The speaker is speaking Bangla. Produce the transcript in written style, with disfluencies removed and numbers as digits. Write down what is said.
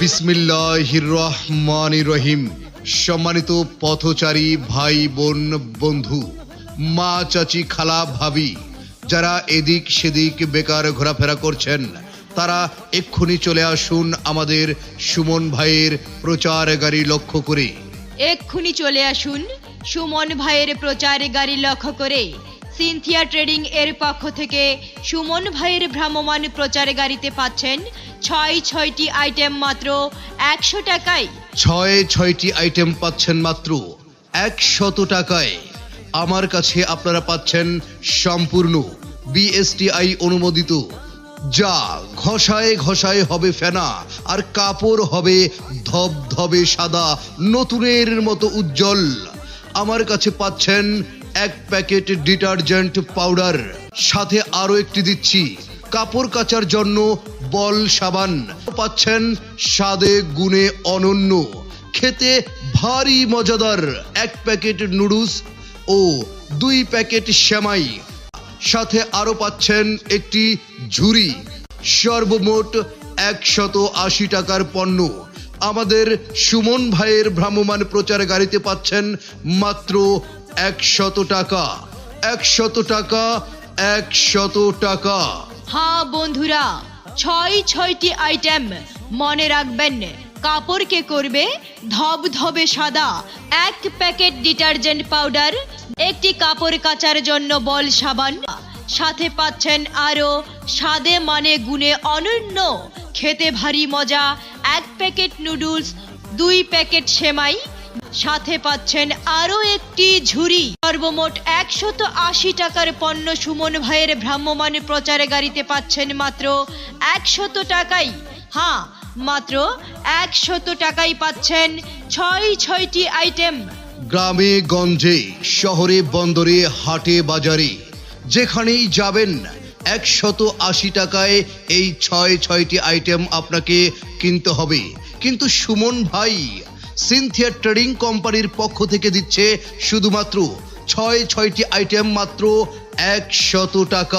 বিসমিল্লাহির রহমানির রহিম। সম্মানিত পথচারী ভাই বোন বন্ধু, মা চাচি খালা ভাবি, যারা এদিক সেদিক বেকার ঘোরাফেরা করছেন, তারা এক্ষুনি চলে আসুন আমাদের সুমন ভাইয়ের প্রচার গাড়ি লক্ষ্য করে। এক্ষুনি চলে আসুন সুমন ভাইয়ের প্রচার গাড়ি লক্ষ্য করে। সিনথিয়া ট্রেডিং এর পক্ষ থেকে সুমন ভাইয়ের ভ্রাম্যমাণ প্রচার গাড়িতে পাচ্ছেন ছয়টি আইটেম মাত্র 100 টাকায়। ছয়টি আইটেম পাচ্ছেন মাত্র 100 টাকায়। আমার কাছে আপনারা পাচ্ছেন সম্পূর্ণ বিএসটিআই অনুমোদিত, যা ঘষায় ঘষায় হবে ফেনা আর কাপড় হবে ধবধবে সাদা, নতুনের মতো উজ্জ্বল। আমার কাছে পাচ্ছেন 1 প্যাকেট ডিটারজেন্ট পাউডার, সাথে আরো একটি দিচ্ছি কাপড় কাচার জন্য বল সাবান। পাচ্ছেন স্বাদে গুণে অনন্য, খেতে ভারী মজাদার 1 প্যাকেট নুডলস ও 2 প্যাকেট সেমাই, সাথে আরো পাচ্ছেন একটি ঝুড়ি। সর্বমোট 180 টাকার পণ্য আমাদের সুমন ভাইয়ের ভ্রাম্যমাণ প্রচার গাড়িতে পাচ্ছেন মাত্র 100 টাকা। 100 টাকা, 100 টাকা। হ্যাঁ বন্ধুরা, ছয়টি আইটেম মনে রাখবেন। কাপড়কে করবে ধবধবে সাদা। 1 প্যাকেট ডিটারজেন্ট পাউডার, একটি কাপড় কাচার জন্য বল সাবান, সাথে পাচ্ছেন আরো স্বাদে মানে গুণে অনন্য, খেতে ভারী মজা 1 প্যাকেট নুডলস, 2 প্যাকেট সেমাই, সাথে পাচ্ছেন আরো একটি ঝুড়ি। সর্বমোট 180 টাকার পণ্য সুমন ভাইয়ের ভ্রাম্যমাণ প্রচার গাড়িতে পাচ্ছেন মাত্র 100 টাকায়। হ্যাঁ, মাত্র 100 টাকায় পাচ্ছেন ছয়টি আইটেম। গ্রামে গঞ্জে, শহরে বন্দরে, হাটে বাজারে, যেখানেই যাবেন 180 টাকায় এই ছয়টি আইটেম আপনাকে কিনতে হবে। কিন্তু সুমন ভাই সিনথিয়া ট্রেডিং কোম্পানির পক্ষ থেকে দিচ্ছে শুধুমাত্র ছয়টি আইটেম মাত্র 100 টাকা।